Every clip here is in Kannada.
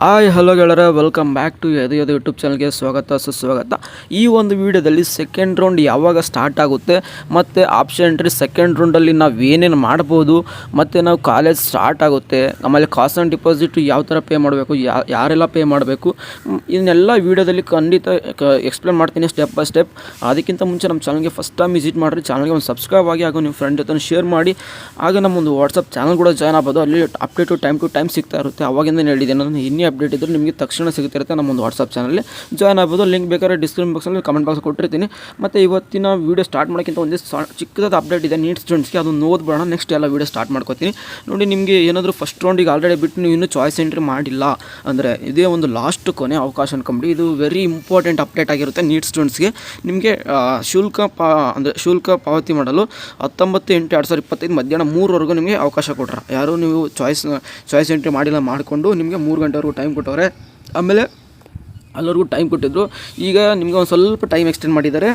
ಹಾಯ್ ಹಲೋ ಗೆಳರ, welcome back to Yadu YouTube ಚಾನಲ್ಗೆ ಸ್ವಾಗತ ಸುಸ್ವಾಗತ. ಈ ಒಂದು ವಿಡಿಯೋದಲ್ಲಿ ಸೆಕೆಂಡ್ ರೌಂಡ್ ಯಾವಾಗ ಸ್ಟಾರ್ಟ್ ಆಗುತ್ತೆ ಮತ್ತು ಆಪ್ಷನ್ ಎಂಟ್ರಿ ಸೆಕೆಂಡ್ ರೌಂಡಲ್ಲಿ ನಾವು ಏನೇನು ಮಾಡ್ಬೋದು ಮತ್ತು ನಾವು ಕಾಲೇಜ್ ಸ್ಟಾರ್ಟ್ ಆಗುತ್ತೆ, ಆಮೇಲೆ ಕಾಸ್ಟ್ ಆನ್ ಡಿಪಾಸಿಟ್ ಯಾವ ಥರ ಪೇ ಮಾಡಬೇಕು, ಯಾರೆಲ್ಲ ಪೇ ಮಾಡಬೇಕು, ಇದನ್ನೆಲ್ಲ ವೀಡಿಯೋದಲ್ಲಿ ಖಂಡಿತ ಎಕ್ಸ್ಪ್ಲೇನ್ ಮಾಡ್ತೀನಿ ಸ್ಟೆಪ್ ಬೈ ಸ್ಟೆಪ್. ಅದಕ್ಕಿಂತ ಮುಂಚೆ ನಮ್ಮ ಚಾನಲ್ಗೆ ಫಸ್ಟ್ ಟೈಮ್ ವಿಸಿಟ್ ಮಾಡಿರಿ, ಚಾನಲ್ಗೆ ಒಂದು ಸಬ್ಸ್ಕ್ರೈಬ್ ಆಗಿ ಹಾಗೂ ನಿಮ್ಮ ಫ್ರೆಂಡ್ ಜೊತೆ ಶೇರ್ ಮಾಡಿ. ಆಗ ನಮ್ಮೊಂದು ವಾಟ್ಸಪ್ ಚಾನಲ್ ಕೂಡ ಜಾಯ್ನ್ ಆಗ್ಬೋದು. ಅಲ್ಲಿ ಅಪ್ಡೇಟು ಟೈಮ್ ಟು ಟೈಮ್ ಸಿಗ್ತಾ ಇರುತ್ತೆ. ಅವಾಗಿಂದ ಹೇಳಿದೆ ನಾನು ಇನ್ನೇ ಅಪ್ಡೇಟ್ ಇದ್ದರೆ ನಿಮಗೆ ತಕ್ಷಣ ಸಿಗುತ್ತಿರುತ್ತೆ. ನಮ್ಮೊಂದು ವಾಟ್ಸಪ್ ಚಾನಲ್ಲಿ ಜಾಯ್ನ್ ಆಗ್ಬೋದು. ಲಿಂಕ್ ಬೇಕಾದ್ರೆ ಡಿಸ್ಕ್ರಿಪ್ಷನ್ ಬಾಕ್ಸಲ್ಲಿ ಕಮೆಂಟ್ ಬಾಕ್ಸ್ ಕೊಟ್ಟಿರ್ತೀನಿ. ಮತ್ತು ಇವತ್ತಿನ ವೀಡಿಯೋ ಸ್ಟಾರ್ಟ್ ಮಾಡೋಕ್ಕಿಂತ ಒಂದು ಚಿಕ್ಕದಾದ ಅಪ್ಡೇಟ್ ಇದೆ ನೀಟ್ ಸ್ಟೂಡೆಂಟ್ಸ್ಗೆ, ಅದನ್ನು ಓದ್ಬೇಡ. ನೆಕ್ಸ್ಟ್ ಎಲ್ಲ ವೀಡಿಯೋ ಸ್ಟಾರ್ಟ್ ಮಾಡ್ಕೋತೀನಿ. ನೋಡಿ, ನಿಮಗೆ ಏನಾದರೂ ಫಸ್ಟ್ ರೌಂಡಿಗೆ ಆಲ್ರೆಡಿ ಬಿಟ್ಟು ನೀವು ಇನ್ನೂ ಚಾಯ್ಸ್ ಎಂಟ್ರಿ ಮಾಡಿಲ್ಲ ಅಂದರೆ ಇದೇ ಒಂದು ಲಾಸ್ಟ್ ಕೊನೆ ಅವಕಾಶ ಅನ್ಕೊಂಬಿಡಿ. ಇದು ವೆರಿ ಇಂಪಾರ್ಟೆಂಟ್ ಅಪ್ಡೇಟ್ ಆಗಿರುತ್ತೆ ನೀಟ್ ಸ್ಟೂಡೆಂಟ್ಸ್ಗೆ. ನಿಮಗೆ ಶುಲ್ಕ ಪಾವತಿ ಮಾಡಲು 19/8/2025 ಮಧ್ಯಾಹ್ನ 3ವರೆಗೂ ನಿಮಗೆ ಅವಕಾಶ ಕೊಟ್ಟರೆ, ಯಾರು ನೀವು ಚಾಯ್ಸ್ ಎಂಟ್ರಿ ಮಾಡಿಲ್ಲ ಮಾಡಿಕೊಂಡು ನಿಮಗೆ 3 ಗಂಟೆವರೆಗೂ ಟೈಮ್ ಕೊಟ್ಟವ್ರೆ. ಆಮೇಲೆ ಎಲ್ಲರಿಗೂ ಟೈಮ್ ಕೊಟ್ಟಿದ್ದರು. ಈಗ ನಿಮಗೆ ಒಂದು ಸ್ವಲ್ಪ ಟೈಮ್ ಎಕ್ಸ್ಟೆಂಡ್ ಮಾಡಿದ್ದಾರೆ.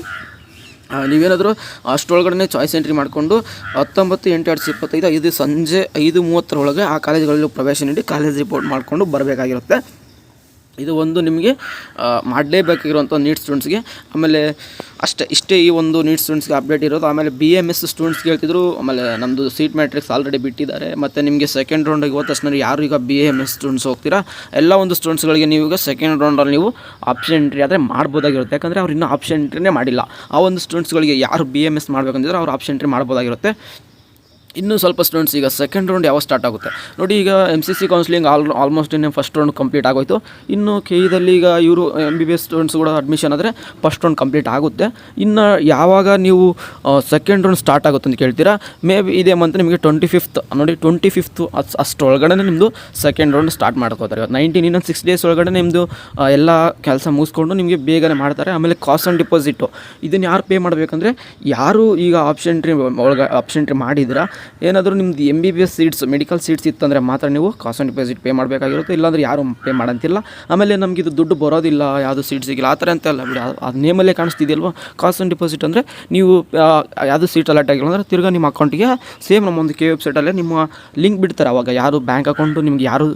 ನೀವೇನಾದರೂ ಅಷ್ಟರೊಳಗಡೆ ಚಾಯ್ಸ್ ಎಂಟ್ರಿ ಮಾಡಿಕೊಂಡು 19/8/2025 ಇದು ಸಂಜೆ 5:30 ಆ ಕಾಲೇಜುಗಳಲ್ಲಿ ಪ್ರವೇಶ ನೀಡಿ ಕಾಲೇಜ್ ರಿಪೋರ್ಟ್ ಮಾಡಿಕೊಂಡು ಬರಬೇಕಾಗಿರುತ್ತೆ. ಇದು ಒಂದು ನಿಮಗೆ ಮಾಡಲೇಬೇಕಾಗಿರುವಂಥ ನೀಟ್ ಸ್ಟೂಡೆಂಟ್ಸ್ಗೆ. ಆಮೇಲೆ ಇಷ್ಟೇ ಈ ಒಂದು ನೀಟ್ ಸ್ಟೂಡೆಂಟ್ಸ್ಗೆ ಅಪ್ಡೇಟ್ ಇರೋದು. ಆಮೇಲೆ BMS ಸ್ಟೂಡೆಂಟ್ಸ್ಗೆ ಹೇಳ್ತಿದ್ರು. ಆಮೇಲೆ ನಮ್ಮದು ಸೀಟ್ ಮ್ಯಾಟ್ರಿಕ್ಸ್ ಆಲ್ರೆಡಿ ಬಿಟ್ಟಿದ್ದಾರೆ. ಮತ್ತು ನಿಮಗೆ ಸೆಕೆಂಡ್ ರೌಂಡಿಗೆ ಹೋದ ತಕ್ಷಣ ಯಾರು ಈಗ BMS ಸ್ಟೂಡೆಂಟ್ಸ್ ಹೋಗ್ತೀರಾ, ಎಲ್ಲ ಒಂದು ಸ್ಟೂಡೆಂಟ್ಸ್ಗಳಿಗೆ ನೀವು ಈಗ ಸೆಕೆಂಡ್ ರೌಂಡಲ್ಲಿ ನೀವು ಆಪ್ಷನ್ ಎಂಟ್ರಿ ಆದರೆ ಮಾಡ್ಬೋದಾಗಿರುತ್ತೆ. ಯಾಕಂದರೆ ಅವ್ರು ಇನ್ನೂ ಆಪ್ಷನ್ ಎಂಟ್ರಿನೇ ಮಾಡಿಲ್ಲ. ಆ ಒಂದು ಸ್ಟೂಡೆಂಟ್ಸ್ಗಳಿಗೆ ಯಾರು BMS ಮಾಡಬೇಕಂತಿದ್ರೆ ಅವ್ರು ಆಪ್ಷನ್ ಎಂಟ್ರಿ ಮಾಡ್ಬೋದಾಗಿರುತ್ತೆ. ಇನ್ನೂ ಸ್ವಲ್ಪ ಸ್ಟೂಡೆಂಟ್ಸ್ ಈಗ ಸೆಕೆಂಡ್ ರೌಂಡ್ ಯಾವಾಗ ಸ್ಟಾರ್ಟ್ ಆಗುತ್ತೆ ನೋಡಿ. ಈಗ MCC ಕೌನ್ಸಿಲಿಂಗ್ ಆಲ್ಮೋಸ್ಟ್ ಇನ್ನೂ ಫಸ್ಟ್ ರೌಂಡ್ ಕಂಪ್ಲೀಟ್ ಆಗೋಯ್ತು. ಇನ್ನು KE ಈಗ ಇವರು MBBS ಸ್ಟೂಡೆಂಟ್ಸ್ ಕೂಡ ಅಡ್ಮಿಷನ್ ಆದರೆ ಫಸ್ಟ್ ರೌಂಡ್ ಕಂಪ್ಲೀಟ್ ಆಗುತ್ತೆ. ಇನ್ನು ಯಾವಾಗ ನೀವು ಸೆಕೆಂಡ್ ರೌಂಡ್ ಸ್ಟಾರ್ಟ್ ಆಗುತ್ತೆ ಅಂತ ಕೇಳ್ತೀರಾ, ಮೇ ಬಿ ಇದೇ ಮಂತ್ ನಿಮಗೆ 25th ನೋಡಿ, 25th ಅಷ್ಟರೊಳಗಡೆ ನಿಮ್ಮದು ಸೆಕೆಂಡ್ ರೌಂಡ್ ಸ್ಟಾರ್ಟ್ ಮಾಡ್ಕೋತಾರೆ. 19 ಇನ್ನೊಂದು 6 ಡೇಸ್ ಒಳಗಡೆ ನಿಮ್ಮದು ಎಲ್ಲ ಕೆಲಸ ಮುಗಿಸ್ಕೊಂಡು ನಿಮಗೆ ಬೇಗನೆ ಮಾಡ್ತಾರೆ. ಆಮೇಲೆ ಕಾಸ್ಟ್ ಆನ್ ಡಿಪಾಸಿಟು ಇದನ್ನು ಯಾರು ಪೇ ಮಾಡಬೇಕಂದ್ರೆ, ಯಾರು ಈಗ ಆಪ್ಷನ್ ಎಂಟ್ರಿ ಮಾಡಿದ್ರೆ ಏನಾದರೂ ನಿಮ್ಮದು MBBS ಸೀಟ್ಸ್ ಮೆಡಿಕಲ್ ಸೀಟ್ಸ್ ಇತ್ತಂದರೆ ಮಾತ್ರ ನೀವು ಕಾಸ್ಟ್ ಆನ್ ಡಿಪಾಸಿಟ್ ಪೇ ಮಾಡಬೇಕಾಗಿರುತ್ತೆ. ಇಲ್ಲಾಂದರೆ ಯಾರು ಪೇ ಮಾಡೋಂತಿಲ್ಲ. ಆಮೇಲೆ ನಮಗಿದು ದುಡ್ಡು ಬರೋದಿಲ್ಲ, ಯಾವುದು ಸೀಟ್ ಸಿಗಿಲ್ಲ ಆ ಥರ ಅಂತೆಲ್ಲ ಬಿಡಿ. ಅದು ನೇಮಲ್ಲೇ ಕಾಣಿಸ್ತಿದೆಯಲ್ವ. ಕಾಸ್ಟ್ ಆನ್ ಡಿಪಾಸಿಟ್ ಅಂದರೆ ನೀವು ಯಾವುದು ಸೀಟ್ ಅಲರ್ಟ್ ಆಗಿಲ್ಲ ಅಂದರೆ ತಿರ್ಗಾ ನಿಮ್ಮ ಅಕೌಂಟಿಗೆ ಸೇಮ್ ನಮ್ಮೊಂದು ವೆಬ್ಸೈಟಲ್ಲೇ ನಿಮ್ಮ ಲಿಂಕ್ ಬಿಡ್ತಾರೆ. ಅವಾಗ ಯಾರು ಬ್ಯಾಂಕ್ ಅಕೌಂಟು ನಿಮ್ಗೆ ಯಾರು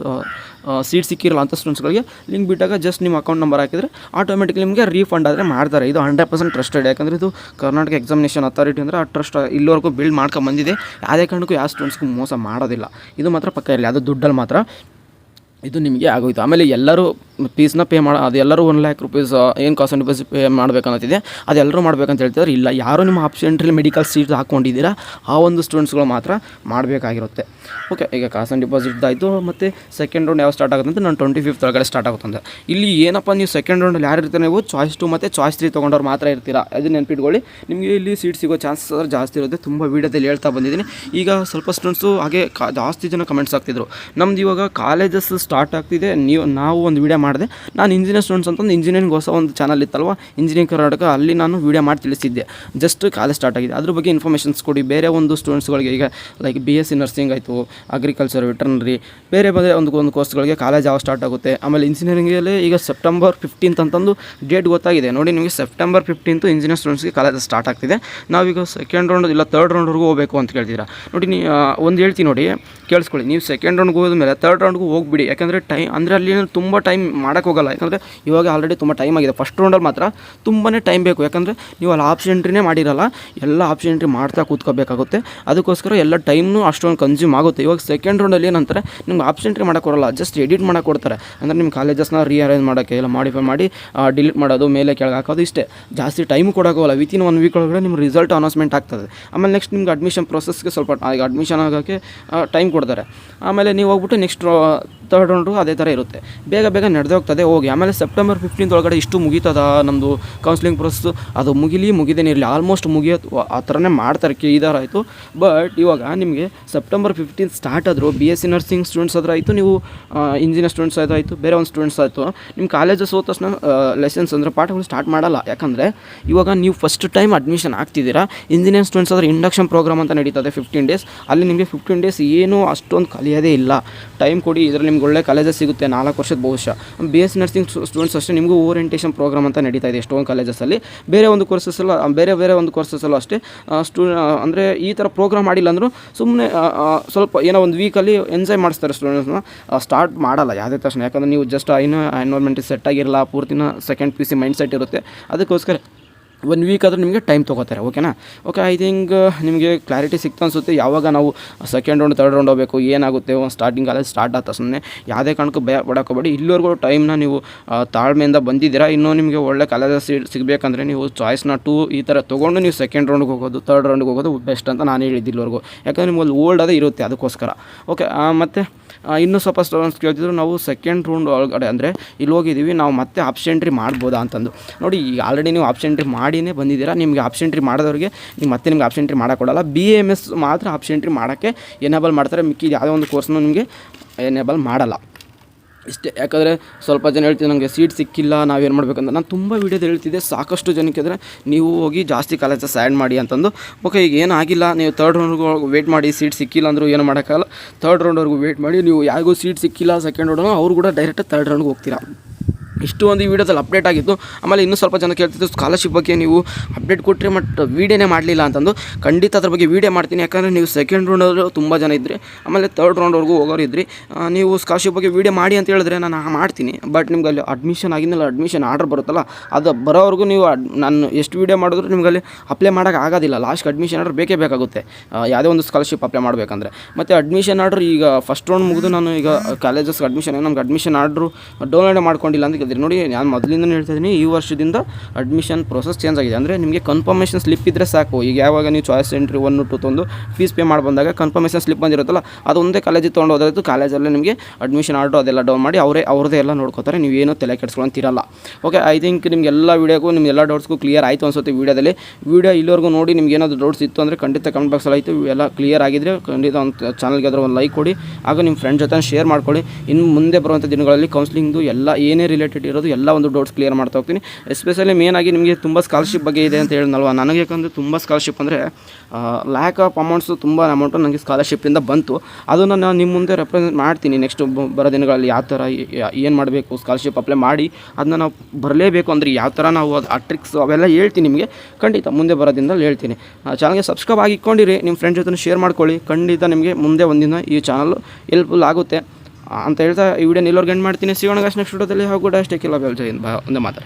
ಸೀಟ್ ಸಿಕ್ಕಿರಲ್ಲ ಅಂಥ ಸ್ಟೂಡೆಂಟ್ಸ್ಗಳಿಗೆ ಲಿಂಕ್ ಬಿಟ್ಟಾಗ ಜಸ್ಟ್ ನಿಮ್ಮ ಅಕೌಂಟ್ ನಂಬರ್ ಹಾಕಿದರೆ ಆಟೋಮೆಟಿಕ್ಲಿ ನಿಮಗೆ ರೀಫಂಡ್ ಆದರೆ ಮಾಡ್ತಾರೆ. ಇದು 100% ಟ್ರಸ್ಟೆಡ್. ಯಾಕಂದರೆ ಇದು ಕರ್ನಾಟಕ ಎಕ್ಸಾಮಿನೇಷನ್ ಅಥಾರಿಟಿ ಅಂದರೆ ಆ ಟ್ರಸ್ಟ್ ಇಲ್ಲಿವರೆಗೂ ಬಿಲ್ಡ್ ಮಾಡ್ಕೊಂಡು ಬಂದಿದೆ. ಯಾವುದೇ ಕಾರಣಕ್ಕೂ ಯಾವ ಸ್ಟೂಡೆಂಟ್ಸ್ಗೂ ಮೋಸ ಮಾಡೋದಿಲ್ಲ. ಇದು ಮಾತ್ರ ಪಕ್ಕ ಇರಲಿ, ಅದು ದುಡ್ಡಲ್ಲಿ ಮಾತ್ರ ಇದು ನಿಮಗೆ ಆಗೋಯ್ತು. ಆಮೇಲೆ ಎಲ್ಲರೂ ಫೀಸ್ನ ಪೇ ಅದು ಎಲ್ಲರೂ 1 lakh rupees ಏನು ಕಾಸ್ಟ್ ಆನ್ ಡಿಪಾಸಿಟ್ ಪೇ ಮಾಡಬೇಕನ್ನತ್ತಿದೆ, ಅದೆಲ್ಲರೂ ಮಾಡಬೇಕಂತ ಹೇಳ್ತಿದ್ದಾರೆ. ಇಲ್ಲ, ಯಾರು ನಿಮ್ಮ ಆಪ್ಷನ್ ಎಂಟ್ರಿಲಿ ಮೆಡಿಕಲ್ ಸೀಟ್ ಹಾಕ್ಕೊಂಡಿದ್ದೀರಾ ಆ ಒಂದು ಸ್ಟೂಡೆಂಟ್ಸ್ಗಳು ಮಾತ್ರ ಮಾಡಬೇಕಾಗಿರುತ್ತೆ. ಓಕೆ, ಈಗ ಕಾಸ್ಟ್ ಆನ್ ಡಿಪಾಸಿಟ್ ಆಯಿತು. ಮತ್ತು ಸೆಕೆಂಡ್ ರೌಂಡ್ ಯಾವ ಸ್ಟಾರ್ಟ್ ಆಗುತ್ತೆ ಅಂತ ನಾನು 25th ಒಳಗಡೆ ಸ್ಟಾರ್ಟ್ ಆಗುತ್ತಂತೆ. ಇಲ್ಲಿ ಏನಪ್ಪ, ನೀವು ಸೆಕೆಂಡ್ ರೌಂಡಲ್ಲಿ ಯಾರು ಇರ್ತಾರೆ, ನೀವು ಚಾಯ್ಸ್ 2 ಮತ್ತು ಚಾಯ್ಸ್ 3 ತೊಗೊಂಡವ್ರು ಮಾತ್ರ ಇರ್ತೀರಾ. ಅದನ್ನ ನೆನ್ಪಿಟ್ಕೊಳ್ಳಿ. ನಿಮಗೆ ಇಲ್ಲಿ ಸೀಟ್ ಸಿಗೋ ಚಾನ್ಸಸ್ ಆದರೆ ಜಾಸ್ತಿ ಇರುತ್ತೆ. ತುಂಬ ವೀಡಿಯೋದಲ್ಲಿ ಹೇಳ್ತಾ ಬಂದಿದ್ದೀನಿ. ಈಗ ಸ್ವಲ್ಪ ಸ್ಟೂಡೆಂಟ್ಸು ಹಾಗೆ ಜಾಸ್ತಿ ಜನ ಕಮೆಂಟ್ಸ್ ಆಗ್ತಿದ್ರು, ನಮ್ದು ಇವಾಗ ಕಾಲೇಜಸ್ ಸ್ಟಾರ್ಟ್ ಆಗ್ತಿದೆ, ನಾವು ಒಂದು ವೀಡಿಯೋ ಮಾಡಿದೆ. ನಾನು ಇಂಜಿನಿಯರ್ ಸ್ಟೂಡೆಂಟ್ಸ್ ಅಂತಂದು ಇಂಜಿನಿಯರಿಂಗ್ ಹೊಸ ಒಂದು ಚಾನಲ್ ಇತ್ತಲ್ವ, ಇಂಜಿನಿಯರಿಂಗ್ ಕರ್ನಾಟಕ, ಅಲ್ಲಿ ನಾನು ವೀಡಿಯೋ ಮಾಡಿ ತಿಳಿಸಿದ್ದೆ. ಜಸ್ಟ್ ಕಾಲೇಜ್ ಸ್ಟಾರ್ಟ್ ಆಗಿದೆ, ಅದ್ರ ಬಗ್ಗೆ ಇನ್ಫಾರ್ಮೇಷನ್ಸ್ ಕೊಡಿ. ಬೇರೆ ಒಂದು ಸ್ಟೂಡೆಂಟ್ಸ್ಗಳಿಗೆ ಈಗ ಲೈಕ್ BSc ನರ್ಸಿಂಗ್ ಆಯಿತು, ಅಗ್ರಿಕಲ್ಚರ್, ವೆಟರ್ನರಿ, ಬೇರೆ ಒಂದು ಕೋರ್ಸ್ಗಳಿಗೆ ಕಾಲೇಜ್ ಯಾವ ಸ್ಟಾರ್ಟ್ ಆಗುತ್ತೆ. ಆಮೇಲೆ ಇಂಜಿನಿಯರಿಂಗಲ್ಲಿ ಈಗ September 15th ಅಂತಂದು ಡೇಟ್ ಗೊತ್ತಾಗಿದೆ ನೋಡಿ. ನಿಮಗೆ September 15th ಇಂಜಿನಿಯರ್ ಸ್ಟೂಡೆಂಟ್ಸ್ಗೆ ಕಾಲೇಜ್ ಸ್ಟಾರ್ಟ್ ಆಗ್ತಿದೆ. ನಾವೀಗ ಸೆಕೆಂಡ್ ರೌಂಡ್ ಇಲ್ಲ ಥರ್ಡ್ ರೌಂಡ್ವರೆಗೂ ಹೋಗಬೇಕು ಅಂತ ಕೇಳ್ತೀರಾ ನೋಡಿ. ಒಂದು ಹೇಳ್ತೀನಿ ನೋಡಿ, ಕೇಳಿಸ್ಕೊಳ್ಳಿ. ನೀವು ಸೆಕೆಂಡ್ ರೌಂಡ್ಗೆ ಹೋದ್ಮೇಲೆ ಥರ್ಡ್ ರೌಂಡ್ಗೂ ಹೋಗ್ಬಿಡಿ. ಯಾಕಂದರೆ ಅಂದರೆ ಅಲ್ಲಿ ತುಂಬ ಟೈಮ್ ಮಾಡೋಕ್ಕೆ ಹೋಗಲ್ಲ. ಯಾಕಂದರೆ ಇವಾಗ ಆಲ್ರೆಡಿ ತುಂಬ ಟೈಮ್ ಆಗಿದೆ. ಫಸ್ಟ್ ರೌಂಡಲ್ಲಿ ಮಾತ್ರ ತುಂಬಾ ಟೈಮ್ ಬೇಕು. ಯಾಕಂದರೆ ನೀವು ಅಲ್ಲಿ ಆಪ್ಷನ್ ಎಂಟ್ರಿನೇ ಮಾಡಿರಲ್ಲ, ಎಲ್ಲ ಆಪ್ಷನ್ ಎಂಟ್ರಿ ಮಾಡ್ತಾ ಕೂತ್ಕೋಬೇಕಾಗುತ್ತೆ. ಅದಕ್ಕೋಸ್ಕರ ಎಲ್ಲ ಟೈಮ್ನು ಅಷ್ಟೊಂದು ಕನ್ಸ್ಯೂಮ್ ಆಗುತ್ತೆ. ಇವಾಗ ಸೆಕೆಂಡ್ ರೌಂಡಲ್ಲಿ ಏನಂತಾರೆ, ನಿಮ್ಗೆ ಆಪ್ಷನ್ ಎಂಟ್ರಿ ಮಾಡೋಕ್ಕೆ ಬರೋಲ್ಲ, ಜಸ್ಟ್ ಎಡಿಟ್ ಮಾಡೋಕ್ಕೆ ಕೊಡ್ತಾರೆ. ಅಂದರೆ ನಿಮ್ಮ ಕಾಲೇಜಸ್ನ ರೀಅರೇಂಜ್ ಮಾಡೋಕ್ಕೆ, ಇಲ್ಲ ಮಾಡಿಫೈ ಮಾಡಿ ಡಿಲೀಟ್ ಮಾಡೋದು, ಮೇಲೆ ಕೆಳಗೆ ಹಾಕೋದು, ಇಷ್ಟೇ. ಜಾಸ್ತಿ ಟೈಮು ಕೊಡೋಕ್ಕೋಗಲ್ಲ. ವಿತಿನ್ 1 ವೀಕ್ ಒಳಗಡೆ ನಿಮ್ಮ ರಿಸಲ್ಟ್ ಅನೌನ್ಸ್ಮೆಂಟ್ ಆಗ್ತದೆ. ಆಮೇಲೆ ನೆಕ್ಸ್ಟ್ ನಿಮ್ಗೆ ಅಡ್ಮಿಷನ್ ಪ್ರೊಸೆಸ್ಗೆ ಸ್ವಲ್ಪ ಅಡ್ಮಿಷನ್ ಆಗೋಕ್ಕೆ ಟೈಮ್ ಕೊಡ್ತಾರೆ. ಆಮೇಲೆ ನೀವು ಹೋಗ್ಬಿಟ್ಟು ನೆಕ್ಸ್ಟ್ ಥರ್ಡ್ ರೌಂಡು ಅದೇ ಥರ ಇರುತ್ತೆ, ಬೇಗ ನಡೆದು ಹೋಗ್ತದೆ ಹೋಗಿ. ಆಮೇಲೆ September 15th ಒಳಗಡೆ ಇಷ್ಟು ಮುಗೀತದ ನಮ್ಮದು ಕೌನ್ಸಿಲಿಂಗ್ ಪ್ರೊಸೆಸ್ಸು, ಅದು ಮುಗಿದೇನೇ ಇರಲಿ, ಆಲ್ಮೋಸ್ಟ್ ಮುಗಿಯೋದು ಆ ಥರನೇ ಮಾಡ್ತಾರೆ. ಆಯಿತು. ಬಟ್ ಇವಾಗ ನಿಮಗೆ September 15th ಸ್ಟಾರ್ಟ್ ಆದರೂ BSc ನರ್ಸಿಂಗ್ ಸ್ಟೂಡೆಂಟ್ಸ್ ಆದರೂ ಆಯಿತು, ನೀವು ಇಂಜಿನಿಯರ್ ಸ್ಟೂಡೆಂಟ್ಸ್ ಆಯಿತು, ಬೇರೆ ಒಂದು ಸ್ಟೂಡೆಂಟ್ಸ್ ಆಯಿತು, ನಿಮ್ಮ ಕಾಲೇಜಸ್ ಹೋದ ತಕ್ಷಣ ಲೆಸನ್ಸ್ ಅಂದರೆ ಪಾಠಗಳು ಸ್ಟಾರ್ಟ್ ಮಾಡಲ್ಲ. ಯಾಕಂದರೆ ಇವಾಗ ನೀವು ಫಸ್ಟ್ ಟೈಮ್ ಅಡ್ಮಿಷನ್ ಆಗ್ತಿದ್ದೀರಾ. ಇಂಜಿನಿಯರ್ ಸ್ಟೂಡೆಂಟ್ಸ್ ಆದರೆ ಇಂಡಕ್ಷನ್ ಪ್ರೋಗ್ರಾಮ್ ಅಂತ ನಡೀತದೆ 15 days. ಅಲ್ಲಿ ನಿಮಗೆ 15 days ಏನೂ ಅಷ್ಟೊಂದು ಕಲಿಯೋದೇ ಇಲ್ಲ. ಟೈಮ್ ಕೊಡಿ. ಇದರಲ್ಲಿ ನಿಮ್ಗೆ ಒಳ್ಳೆ ಕಾಲೇಜಸ್ ಸಿಗುತ್ತೆ 4 ವರ್ಷದ ಬಹುಶಃ. BSc ನರ್ಸಿಂಗ್ ಸ್ಟೂಡೆಂಟ್ಸ್ ಅಷ್ಟೇ ನಿಮಗೂ ಓರಿಯೆಂಟೇಷನ್ ಪ್ರೋಗ್ರಾಮ್ ಅಂತ ನಡೀತಾ ಇದೆ ಎಷ್ಟೊಂದು ಕಾಲೇಜಸಲ್ಲಿ. ಬೇರೆ ಒಂದು ಕೋರ್ಸಸ್ಸಲ್ಲೂ ಅಷ್ಟೇ ಅಂದರೆ ಈ ಥರ ಪ್ರೋಗ್ರಾಮ್ ಮಾಡಿಲ್ಲ ಅಂದರೂ ಸುಮ್ಮನೆ ಸ್ವಲ್ಪ ಏನೋ ಒಂದು ವೀಕಲ್ಲಿ ಎಂಜಾಯ್ ಮಾಡಿಸ್ತಾರೆ ಸ್ಟೂಡೆಂಟ್ಸ್ನ. ಸ್ಟಾರ್ಟ್ ಮಾಡಲ್ಲ ಯಾವುದೇ ತಕ್ಷಣ, ಯಾಕಂದರೆ ನೀವು ಜಸ್ಟ್ ಎನ್ವೈರ್ಮೆಂಟ್ ಸೆಟ್ ಆಗಿರಲ್ಲ, ಪೂರ್ತಿನ ಸೆಕೆಂಡ್ PC ಮೈಂಡ್ ಸೆಟ್ ಇರುತ್ತೆ. ಅದಕ್ಕೋಸ್ಕರ 1 ವೀಕ್ ಆದರೂ ನಿಮಗೆ ಟೈಮ್ ತೊಗೋತಾರೆ. ಓಕೆನಾ? ಓಕೆ, ಐ ಥಿಂಕ್ ನಿಮಗೆ ಕ್ಲಾರಿಟಿ ಸಿಕ್ತು ಅನಿಸುತ್ತೆ. ಯಾವಾಗ ನಾವು ಸೆಕೆಂಡ್ ರೌಂಡ್ ಥರ್ಡ್ ರೌಂಡ್ ಹೋಗಬೇಕು, ಏನಾಗುತ್ತೆ ಸ್ಟಾರ್ಟಿಂಗ್ ಕಾಲೇಜ್ ಸ್ಟಾರ್ಟ್ ಆದ ಸುಮ್ಮನೆ ಯಾವುದೇ ಕಾರಣಕ್ಕೂ ಭಯ ಪಡೋಕೋಬೇಡಿ. ಇಲ್ಲಿವರೆಗೂ ಟೈಮ್ನ ನೀವು ತಾಳ್ಮೆಯಿಂದ ಬಂದಿದ್ದೀರಾ. ಇನ್ನೂ ನಿಮಗೆ ಒಳ್ಳೆ ಕಾಲೇಜಸ್ ಸಿಗಬೇಕಂದ್ರೆ ನೀವು ಚಾಯ್ಸ್ನ 2 ಈ ಥರ ತೊಗೊಂಡು ನೀವು ಸೆಕೆಂಡ್ ರೌಂಡ್ಗೆ ಹೋಗೋದು, ಥರ್ಡ್ ರೌಂಡ್ಗೆ ಹೋಗೋದು ಬೆಸ್ಟ್ ಅಂತ ನಾನು ಹೇಳಿದ್ದು ಇಲ್ಲಿವರೆಗೂ. ಯಾಕಂದರೆ ನಿಮ್ಮಲ್ಲಿ ಓಲ್ಡ್ ಅದೇ ಇರುತ್ತೆ, ಅದಕ್ಕೋಸ್ಕರ. ಓಕೆ, ಮತ್ತು ಇನ್ನೂ ಸ್ವಲ್ಪ ಸ್ಟೂಡೆಂಟ್ಸ್ ಕೇಳ್ತಿದ್ರು ನಾವು ಸೆಕೆಂಡ್ ರೌಂಡ್ ಒಳಗಡೆ ಅಂದರೆ ಇಲ್ಲಿ ಹೋಗಿದ್ದೀವಿ, ನಾವು ಮತ್ತೆ ಆಪ್ಷನ್ ಎಂಟ್ರಿ ಮಾಡ್ಬೋದಾ ಅಂತಂದು. ನೋಡಿ, ಈಗ ಆಲ್ರೆಡಿ ನೀವು ಆಪ್ಷನ್ ಎಂಟ್ರಿ ಮಾಡಿನೇ ಬಂದಿದ್ದೀರಾ. ನಿಮಗೆ ಆಪ್ಷನ್ ಎಂಟ್ರಿ ಮಾಡೋದವ್ರಿಗೆ ನಿಮ್ಗೆ ಆಪ್ಷನ್ ಎಂಟ್ರಿ ಮಾಡೋಕ್ಕೊಡಲ್ಲ. BAMS ಮಾತ್ರ ಆಪ್ಷನ್ ಎಂಟ್ರಿ ಮಾಡೋಕ್ಕೆ ಎನೇಬಲ್ ಮಾಡ್ತಾರೆ. ಮಿಕ್ಕಿದ ಯಾವುದೇ ಒಂದು ಕೋರ್ಸ್ನೂ ನಿಮಗೆ ಎನೇಬಲ್ ಮಾಡಲ್ಲ. ಇಷ್ಟೇ. ಯಾಕಂದರೆ ಸ್ವಲ್ಪ ಜನ ಹೇಳ್ತಿದ್ದೆ ನನಗೆ ಸೀಟ್ ಸಿಕ್ಕಿಲ್ಲ, ನಾವೇನು ಮಾಡಬೇಕಂತ. ನಾನು ತುಂಬ ವೀಡಿಯೋದಲ್ಲಿ ಹೇಳ್ತಿದ್ದೆ, ಸಾಕಷ್ಟು ಜನಕ್ಕೆ ಅಂದರೆ ನೀವು ಹೋಗಿ ಜಾಸ್ತಿ ಕಾಲೇಜಸ್ ಆ್ಯಡ್ ಮಾಡಿ ಅಂತಂದು. ಓಕೆ, ಈಗ ಏನಾಗಿಲ್ಲ, ನೀವು ಥರ್ಡ್ ರೌಂಡ್ಗೂ ವೇಟ್ ಮಾಡಿ. ಸೀಟ್ ಸಿಕ್ಕಿಲ್ಲ ಅಂದರೂ ಏನು ಮಾಡೋಕ್ಕಾಗಲ್ಲ. ಥರ್ಡ್ ರೌಂಡ್ವರೆಗೂ ವೇಟ್ ಮಾಡಿ. ನೀವು ಯಾರಿಗೂ ಸೀಟ್ ಸಿಕ್ಕಿಲ್ಲ ಸೆಕೆಂಡ್ ರೌಂಡ್, ಅವರು ಕೂಡ ಡೈರೆಕ್ಟ್ ಥರ್ಡ್ ರೌಂಡ್ಗೆ ಹೋಗ್ತೀರಾ. ಇಷ್ಟು ಒಂದು ಈ ವಿಡಿಯೋದಲ್ಲಿ ಅಪ್ಡೇಟ್ ಆಗಿತ್ತು. ಆಮೇಲೆ ಇನ್ನೂ ಸ್ವಲ್ಪ ಜನ ಕೇಳ್ತಿದ್ದು ಸ್ಕಾಲರ್ಶಿಪ್ ಬಗ್ಗೆ ನೀವು ಅಪ್ಡೇಟ್ ಕೊಟ್ಟರೆ ಬಟ್ ವೀಡಿಯೋನೇ ಮಾಡಲಿಲ್ಲ ಅಂತಂದು. ಖಂಡಿತ ಅದ್ರ ಬಗ್ಗೆ ವೀಡಿಯೋ ಮಾಡ್ತೀನಿ. ಯಾಕಂದರೆ ನೀವು ಸೆಕೆಂಡ್ ರೌಂಡವರು ತುಂಬ ಜನ ಇದ್ದರೆ, ಆಮೇಲೆ ಥರ್ಡ್ ರೌಂಡ್ವರೆಗೂ ಹೋಗೋರು ಇದ್ರಿ. ನೀವು ಸ್ಕಾಲರ್ಶಿಪ್ ಬಗ್ಗೆ ವೀಡಿಯೋ ಮಾಡಿ ಅಂತ ಹೇಳಿದ್ರೆ ನಾನು ಮಾಡ್ತೀನಿ. ಬಟ್ ನಿಮ್ಗೆ ಅಲ್ಲಿ ಅಡ್ಮಿಷನ್ ಆಗಿದ್ಮೇಲೆ ಅಡ್ಮಿಷನ್ ಆರ್ಡರ್ ಬರುತ್ತಲ್ಲ, ಅದು ಬರೋವರೆಗೂ ನೀವು ನಾನು ಎಷ್ಟು ವೀಡಿಯೋ ಮಾಡಿದ್ರು ನಿಮ್ಗೆ ಅಲ್ಲಿ ಅಪ್ಲೈ ಮಾಡೋಕೆ ಆಗೋದಿಲ್ಲ. ಲಾಸ್ಟ್ ಅಡ್ಮಿಷನ್ ಆರ್ಡರ್ ಬೇಕೇ ಬೇಕಾಗುತ್ತೆ ಯಾವುದೇ ಒಂದು ಸ್ಕಾಲರ್ಶಿಪ್ ಅಪ್ಲೈ ಮಾಡಬೇಕಂದ್ರೆ. ಮತ್ತು ಅಡ್ಮಿಷನ್ ಆರ್ಡರ್ ಈಗ ಫಸ್ಟ್ ರೌಂಡ್ ಮುಗಿದು ನಾನು ಈಗ ಕಾಲೇಜಸ್ಗೆ ನಮ್ಗೆ ಅಡ್ಮಿಷನ್ ಆರ್ಡ್ರು ಡೌನ್ಲೋಡ್ ಮಾಡ್ಕೊಂಡಿಲ್ಲ ಅಂತ ನೋಡಿ. ನಾನು ಮೊದಲಿಂದ ಹೇಳ್ತಾ ಇದ್ದೀನಿ, ಈ ವರ್ಷದಿಂದ ಅಡ್ಮಿಷನ್ ಪ್ರೊಸೆಸ್ ಚೇಂಜ್ ಆಗಿದೆ. ಅಂದರೆ ನಿಮಗೆ ಕನ್ಫರ್ಮೇಷನ್ ಸ್ಲಿಪ್ ಇದ್ದರೆ ಸಾಕು. ಈಗ ಯಾವಾಗ ನೀವು choice entry 1 to 2 fees pay ಮಾಡಿ ಬಂದಾಗ ಕನ್ಫರ್ಮೇಷನ್ ಸ್ಲಿಪ್ ಬಂದಿರುತ್ತಲ್ಲ, ಅದೊಂದೇ ಕಾಲೇಜಿಗೆ ತೊಗೊಂಡು ಹೋದ್ರಾಯ್ತು. ಕಾಲೇಜಲ್ಲೇ ನಿಮಗೆ ಅಡ್ಮಿಷನ್ ಆರ್ಡ್ರು ಅದೆಲ್ಲ ಡೌನ್ ಮಾಡಿ ಅವ್ರದ್ದೇ ಎಲ್ಲ ನೋಡ್ಕೋತಾರೆ. ನೀವೇನೋ ತಲೆ ಕೆಡಿಸ್ಕೊಳ್ಳೋಂತಿರಲ್ಲ. ಓಕೆ, ಐ ಥಿಂಕ್ ನಿಮಗೆಲ್ಲ ವೀಡಿಯೋಗೂ ನಿಮಗೆಲ್ಲ ಡೌಟ್ಸ್ಗೂ ಕ್ಲಿಯರ್ ಆಯಿತು ಅನ್ಸುತ್ತೆ ವಿಡಿಯೋದಲ್ಲಿ. ವಿಡಿಯೋ ಇಲ್ಲಿವರೆಗೂ ನೋಡಿ ನಿಮ್ಗೆ ಏನಾದರೂ ಡೌಟ್ಸ್ ಇತ್ತು ಅಂದರೆ ಖಂಡಿತ ಕಮೆಂಟ್ ಬಾಕ್ಸಲ್ಲಿ ಆಯಿತು. ಎಲ್ಲ ಕ್ಲಿಯರ್ ಆಗಿದ್ದರೆ ಖಂಡಿತ ಒಂದು ಚಾನಲ್ಗೆ ಅದರ ಒಂದು ಲೈಕ್ ಕೊಡಿ. ಆಗ ನಿಮ್ಮ ಫ್ರೆಂಡ್ ಜೊತೆ ಶೇರ್ ಮಾಡ್ಕೊಳ್ಳಿ. ಇನ್ನು ಮುಂದೆ ಬರುವಂಥ ದಿನಗಳಲ್ಲಿ ಕೌನ್ಸಿಲಿಂಗ್ದು ಎಲ್ಲ ಏನೇ ರಿಲೇಟೆಡ್ ಇರೋದು ಎಲ್ಲ ಒಂದು ಡೌಟ್ಸ್ ಕ್ಲಿಯರ್ ಮಾಡ್ತಾ ಹೋಗ್ತೀನಿ. ಎಸ್ಪೆಷಲಿ ಮೇನ್ ಆಗಿ ನಿಮಗೆ ತುಂಬ ಸ್ಕಾಲರ್ಶಿಪ್ ಬಗ್ಗೆ ಇದೆ ಅಂತ ಹೇಳಿದ್ನಲ್ವ. ನನಗೆ ಯಾಕಂದರೆ ತುಂಬ ಸ್ಕಾಲರ್ಶಿಪ್ ಅಂದರೆ ಲ್ಯಾಕ್ ಆಫ್ ಅಮೌಂಟ್ಸು ತುಂಬ ಅಮೌಂಟು ನನಗೆ ಸ್ಕಾಲರ್ಶಿಪ್ಪಿಂದ ಬಂತು. ಅದನ್ನು ನಾನು ನಿಮ್ಮ ಮುಂದೆ ರೆಪ್ರೆಸೆಂಟ್ ಮಾಡ್ತೀನಿ. ನೆಕ್ಸ್ಟ್ ಬರೋ ದಿನಗಳಲ್ಲಿ ಯಾವ ಥರ ಏನು ಮಾಡಬೇಕು, ಸ್ಕಾಲರ್ಶಿಪ್ ಅಪ್ಲೈ ಮಾಡಿ ಅದನ್ನ ನಾವು ಬರಲೇಬೇಕು ಅಂದರೆ ಯಾವ ಥರ ನಾವು ಆ ಟ್ರಿಕ್ಸ್ ಅವೆಲ್ಲ ಹೇಳ್ತೀನಿ ನಿಮಗೆ. ಖಂಡಿತ ಮುಂದೆ ಬರೋ ದಿನದಲ್ಲಿ ಹೇಳ್ತೀನಿ. ಚಾನಲ್ಗೆ ಸಬ್ಸ್ಕ್ರೈಬ್ ಆಗಿ ಇಟ್ಕೊಂಡಿರಿ, ನಿಮ್ಮ ಫ್ರೆಂಡ್ ಜೊತೆ ಶೇರ್ ಮಾಡ್ಕೊಳ್ಳಿ. ಖಂಡಿತ ನಿಮಗೆ ಮುಂದೆ ಒಂದಿನ ಈ ಚಾನಲ್ ಹೆಲ್ಪ್ಫುಲ್ ಆಗುತ್ತೆ ಅಂತ ಹೇಳ್ತಾ ಈ ವಿಡಿಯೋ ನಿಲ್ಲೋರ್ಗೆ ಎಂಡ್ ಮಾಡ್ತೀನಿ. ಸಿಗೋಣ ನೆಕ್ಸ್ಟ್ ವಿಡಿಯೋದಲ್ಲಿ. ಹಾಗೂ ಕೂಡ ಅಷ್ಟೇ ಕೆಲವು ಒಂದೇ ಮಾತ್ರ.